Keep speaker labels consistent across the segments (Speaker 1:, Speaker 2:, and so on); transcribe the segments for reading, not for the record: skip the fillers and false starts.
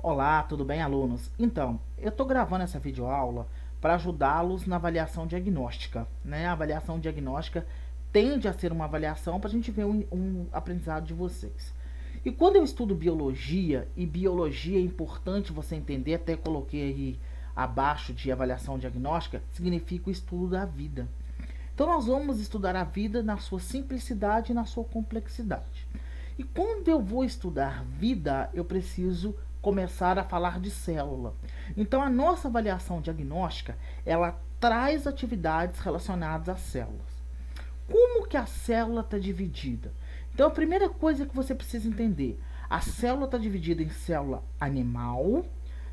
Speaker 1: Olá, tudo bem, alunos? Então, eu estou gravando essa videoaula para ajudá-los na avaliação diagnóstica, né? A avaliação diagnóstica tende a ser uma avaliação para a gente ver um aprendizado de vocês. E quando eu estudo biologia, e biologia é importante você entender, até coloquei aí abaixo de avaliação diagnóstica, significa o estudo da vida. Então nós vamos estudar a vida na sua simplicidade e na sua complexidade. E quando eu vou estudar vida, eu preciso começar a falar de célula. Então a nossa avaliação diagnóstica, ela traz atividades relacionadas às células. Como que a célula está dividida? Então a primeira coisa que você precisa entender, a célula está dividida em célula animal,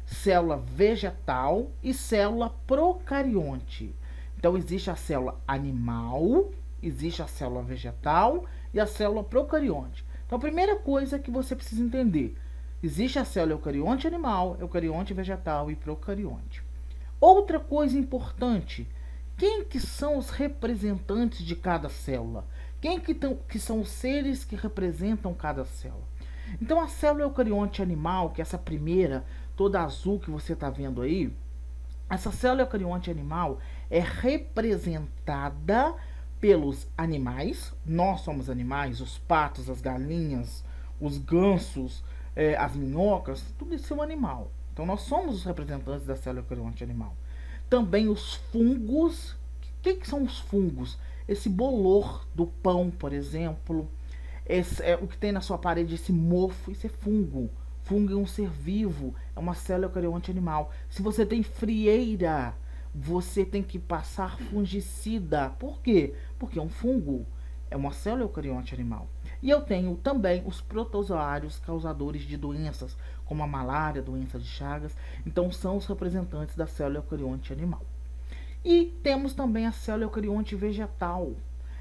Speaker 1: célula vegetal e célula procarionte. Então existe a célula animal, existe a célula vegetal e a célula procarionte. Então a primeira coisa que você precisa entender, existe a célula eucarionte animal, eucarionte vegetal e procarionte. Outra coisa importante, quem que são os representantes de cada célula? Quem que são os seres que representam cada célula? Então a célula eucarionte animal, que é essa primeira, toda azul que você está vendo aí, essa célula eucarionte animal é representada pelos animais. Nós somos animais, os patos, as galinhas, os gansos, as minhocas, tudo isso é um animal. Então nós somos os representantes da célula eucarionte animal. Também os fungos. O que são os fungos? Esse bolor do pão, por exemplo, o que tem na sua parede, esse mofo, isso é fungo. Fungo é um ser vivo, é uma célula eucarionte animal. Se você tem frieira, você tem que passar fungicida. Por quê? Porque é um fungo, é uma célula eucarionte animal. E eu tenho também os protozoários causadores de doenças, como a malária, doença de Chagas. Então são os representantes da célula eucarionte animal. E temos também a célula eucarionte vegetal.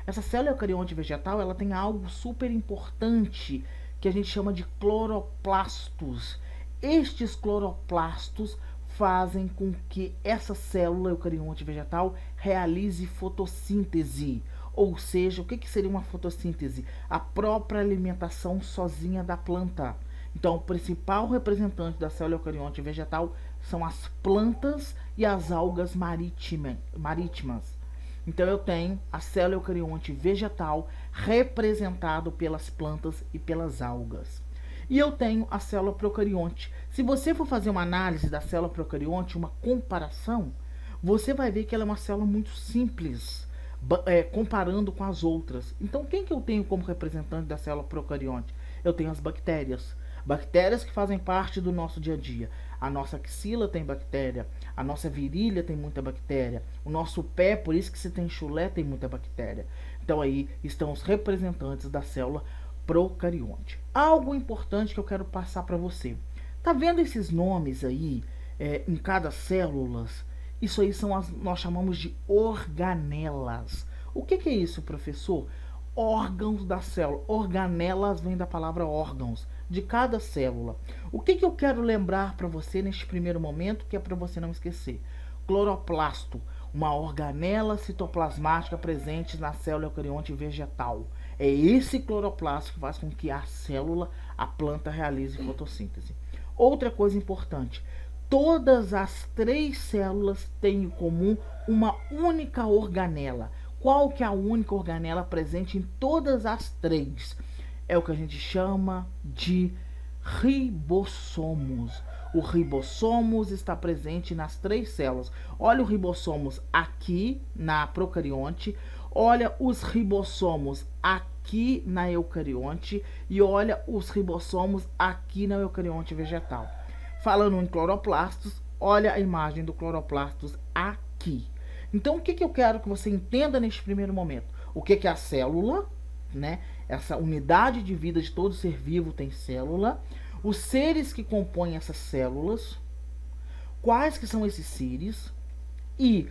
Speaker 1: Essa célula eucarionte vegetal, ela tem algo super importante que a gente chama de cloroplastos. Estes cloroplastos fazem com que essa célula eucarionte vegetal realize fotossíntese. Ou seja, o que seria uma fotossíntese? A própria alimentação sozinha da planta. Então, o principal representante da célula eucarionte vegetal são as plantas e as algas marítimas. Então, eu tenho a célula eucarionte vegetal representado pelas plantas e pelas algas. E eu tenho a célula procarionte. Se você for fazer uma análise da célula procarionte, uma comparação, você vai ver que ela é uma célula muito simples, comparando com as outras. Então, quem que eu tenho como representante da célula procarionte? Eu tenho as bactérias. Bactérias que fazem parte do nosso dia a dia. A nossa axila tem bactéria, a nossa virilha tem muita bactéria, o nosso pé, por isso que se tem chulé, tem muita bactéria. Então aí estão os representantes da célula procarionte. Algo importante que eu quero passar para você. Tá vendo esses nomes aí em cada célula? Isso aí nós chamamos de organelas. O que é isso, professor? Órgãos da célula. Organelas vem da palavra órgãos, de cada célula. O que eu quero lembrar para você neste primeiro momento, que é para você não esquecer? Cloroplasto, uma organela citoplasmática presente na célula eucarionte vegetal. É esse cloroplasto que faz com que a célula, a planta, realize fotossíntese. Outra coisa importante, todas as três células têm em comum uma única organela. Qual que é a única organela presente em todas as três? É o que a gente chama de ribossomos. O ribossomos está presente nas três células. Olha o ribossomos aqui na procarionte, olha os ribossomos aqui na eucarionte e olha os ribossomos aqui na eucarionte vegetal. Falando em cloroplastos, olha a imagem do cloroplastos aqui. Então, o que eu quero que você entenda neste primeiro momento? O que é a célula, né? Essa unidade de vida de todo ser vivo tem célula. Os seres que compõem essas células. Quais que são esses seres? E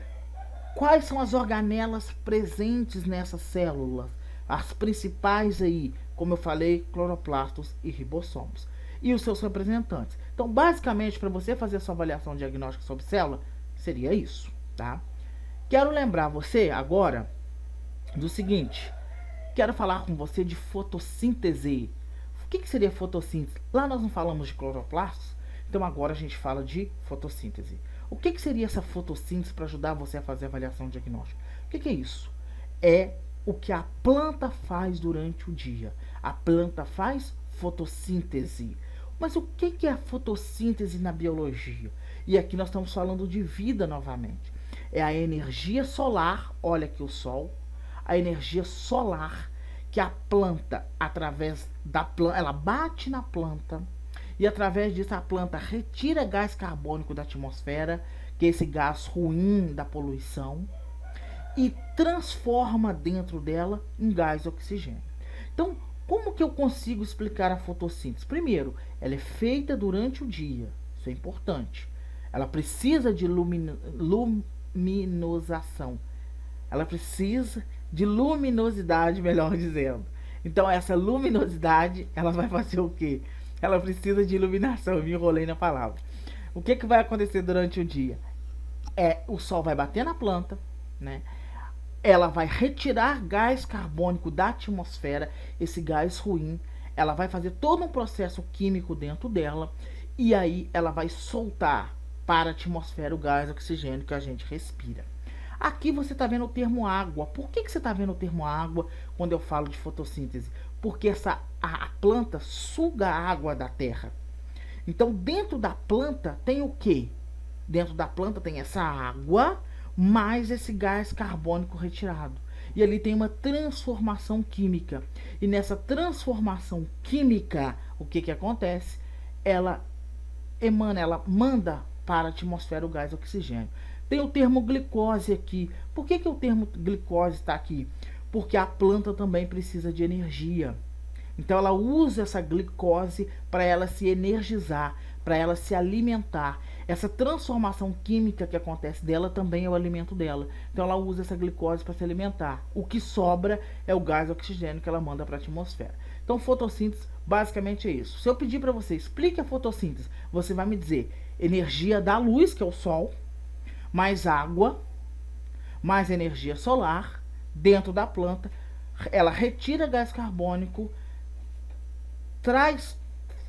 Speaker 1: quais são as organelas presentes nessas células? As principais aí, como eu falei, cloroplastos e ribossomos. E os seus representantes. Então, basicamente, para você fazer a sua avaliação diagnóstica sobre célula, seria isso, tá? Quero lembrar você agora do seguinte. Quero falar com você de fotossíntese. O que seria fotossíntese? Lá nós não falamos de cloroplastos. Então agora a gente fala de fotossíntese. O que seria essa fotossíntese para ajudar você a fazer a avaliação diagnóstica? O que é isso? É o que a planta faz durante o dia. A planta faz fotossíntese. Mas o que é a fotossíntese na biologia? E aqui nós estamos falando de vida novamente. É a energia solar, olha aqui o sol, a energia solar que a planta, através da planta, ela bate na planta e através disso a planta retira gás carbônico da atmosfera, que é esse gás ruim da poluição, e transforma dentro dela em gás oxigênio. Então, como que eu consigo explicar a fotossíntese? Primeiro, ela é feita durante o dia, isso é importante. Ela precisa de luminosação. Ela precisa de luminosidade, melhor dizendo. Então, essa luminosidade, ela vai fazer o quê? Ela precisa de iluminação. Eu me enrolei na palavra. O que vai acontecer durante o dia? O sol vai bater na planta, né? Ela vai retirar gás carbônico da atmosfera, esse gás ruim. Ela vai fazer todo um processo químico dentro dela. E aí ela vai soltar para a atmosfera o gás oxigênio que a gente respira. Aqui você está vendo o termo água. Por que você está vendo o termo água quando eu falo de fotossíntese? Porque a planta suga a água da terra. Então, dentro da planta tem o quê? Dentro da planta tem essa água, mais esse gás carbônico retirado. E ali tem uma transformação química. E nessa transformação química, o que acontece? Ela manda para a atmosfera o gás oxigênio. Tem o termo glicose aqui. Por que o termo glicose está aqui? Porque a planta também precisa de energia. Então ela usa essa glicose para ela se energizar, para ela se alimentar. Essa transformação química que acontece dela também é o alimento dela. Então ela usa essa glicose para se alimentar. O que sobra é o gás oxigênio que ela manda para a atmosfera. Então fotossíntese basicamente é isso. Se eu pedir para você explique a fotossíntese, você vai me dizer energia da luz, que é o sol, mais água, mais energia solar dentro da planta. Ela retira gás carbônico,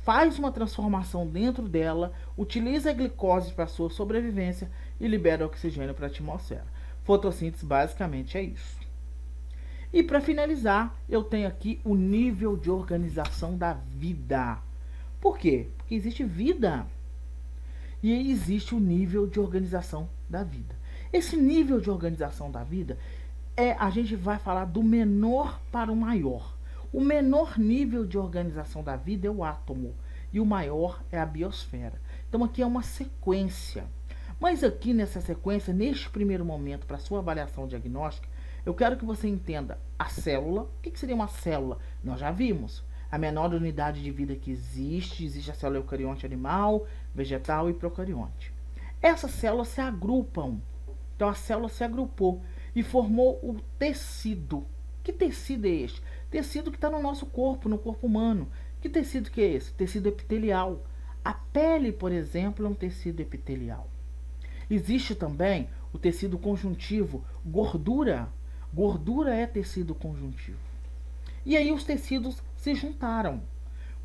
Speaker 1: faz uma transformação dentro dela, utiliza a glicose para sua sobrevivência e libera oxigênio para a atmosfera. Fotossíntese basicamente é isso. E para finalizar, eu tenho aqui o nível de organização da vida. Por quê? Porque existe vida e existe o nível de organização da vida. Esse nível de organização da vida a gente vai falar do menor para o maior. O menor nível de organização da vida é o átomo e o maior é a biosfera. Então aqui é uma sequência. Mas aqui nessa sequência, neste primeiro momento, para sua avaliação diagnóstica, eu quero que você entenda a célula. O que seria uma célula? Nós já vimos. A menor unidade de vida que existe a célula eucarionte animal, vegetal e procarionte. Essas células se agrupam. Então a célula se agrupou e formou o tecido. Que tecido é este? Tecido que está no nosso corpo, no corpo humano. Que tecido que é esse? Tecido epitelial. A pele, por exemplo, é um tecido epitelial. Existe também o tecido conjuntivo, gordura. Gordura é tecido conjuntivo. E aí os tecidos se juntaram.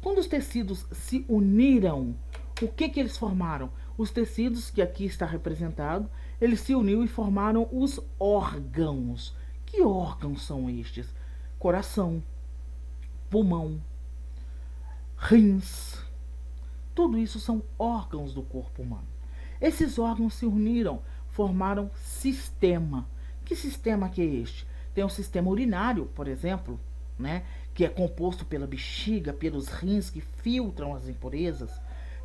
Speaker 1: Quando os tecidos se uniram, o que eles formaram? Os tecidos, que aqui está representado, eles se uniram e formaram os órgãos. Que órgãos são estes? Coração, pulmão, rins. Tudo isso são órgãos do corpo humano. Esses órgãos se uniram, formaram sistema. Que sistema que é este? Tem um sistema urinário, por exemplo, né, que é composto pela bexiga, pelos rins que filtram as impurezas.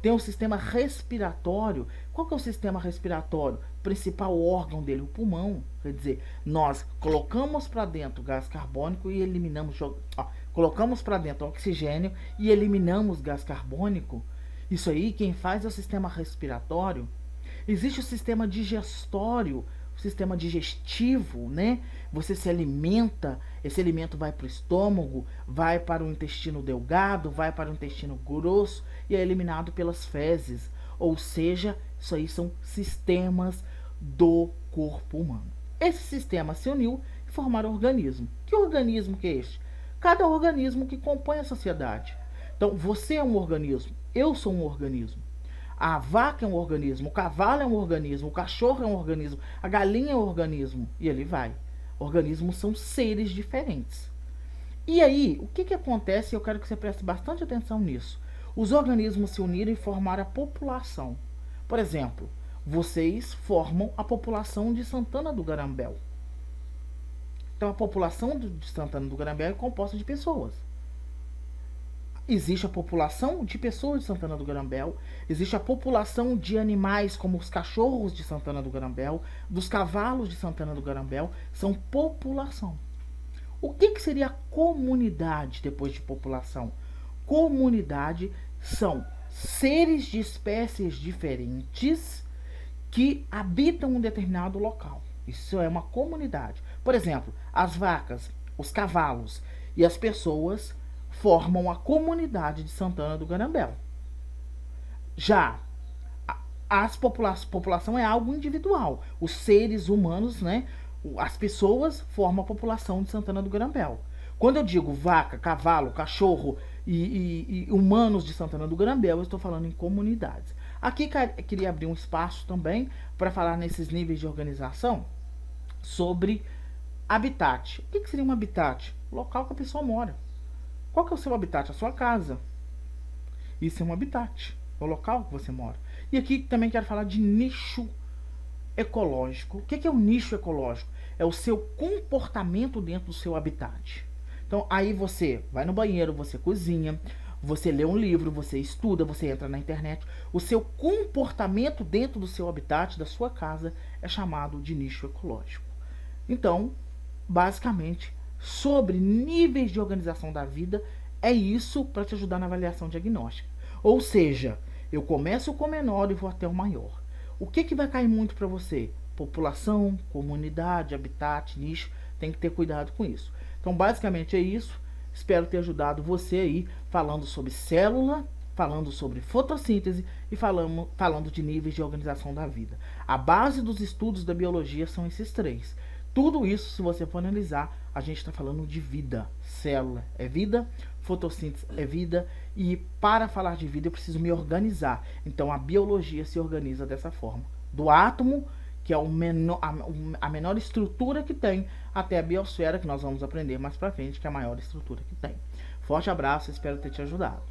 Speaker 1: Tem um sistema respiratório. Qual que é o sistema respiratório? O principal órgão dele, o pulmão. Quer dizer, nós colocamos para dentro gás carbônico e eliminamos... colocamos para dentro oxigênio e eliminamos gás carbônico. Isso aí, quem faz é o sistema respiratório. Existe o sistema digestório, o sistema digestivo, né? Você se alimenta, esse alimento vai para o estômago, vai para o intestino delgado, vai para o intestino grosso e é eliminado pelas fezes. Ou seja, isso aí são sistemas do corpo humano. Esse sistema se uniu e formaram organismo. Que organismo que é este? Cada organismo que compõe a sociedade. Então, você é um organismo, eu sou um organismo. A vaca é um organismo, o cavalo é um organismo, o cachorro é um organismo, a galinha é um organismo. E ele vai. Organismos são seres diferentes. E aí, o que acontece? Eu quero que você preste bastante atenção nisso. Os organismos se uniram e formaram a população. Por exemplo, vocês formam a população de Santana do Garambel. Então, a população de Santana do Garambel é composta de pessoas. Existe a população de pessoas de Santana do Garambel, existe a população de animais como os cachorros de Santana do Garambel, dos cavalos de Santana do Garambel, são população. O que seria a comunidade depois de população? Comunidade são seres de espécies diferentes que habitam um determinado local. Isso é uma comunidade. Por exemplo, as vacas, os cavalos e as pessoas formam a comunidade de Santana do Garambel. Já a população é algo individual. Os seres humanos, né? As pessoas formam a população de Santana do Garambel. Quando eu digo vaca, cavalo, cachorro e humanos de Santana do Garambel, eu estou falando em comunidades. Aqui eu queria abrir um espaço também para falar nesses níveis de organização sobre habitat. O que seria um habitat? O local que a pessoa mora. Qual que é o seu habitat? A sua casa. Isso é um habitat. É o local que você mora. E aqui também quero falar de nicho ecológico. O que é o nicho ecológico? É o seu comportamento dentro do seu habitat. Então, aí você vai no banheiro, você cozinha, você lê um livro, você estuda, você entra na internet. O seu comportamento dentro do seu habitat, da sua casa, é chamado de nicho ecológico. Então, basicamente, sobre níveis de organização da vida, é isso para te ajudar na avaliação diagnóstica. Ou seja, eu começo com o menor e vou até o maior. O que vai cair muito para você? População, comunidade, habitat, nicho, tem que ter cuidado com isso. Então, basicamente é isso. Espero ter ajudado você aí, falando sobre célula, falando sobre fotossíntese e falando de níveis de organização da vida. A base dos estudos da biologia são esses três. Tudo isso, se você for analisar, a gente está falando de vida. Célula é vida, fotossíntese é vida, e para falar de vida eu preciso me organizar. Então a biologia se organiza dessa forma. Do átomo, que é a menor estrutura que tem, até a biosfera, que nós vamos aprender mais pra frente, que é a maior estrutura que tem. Forte abraço, espero ter te ajudado.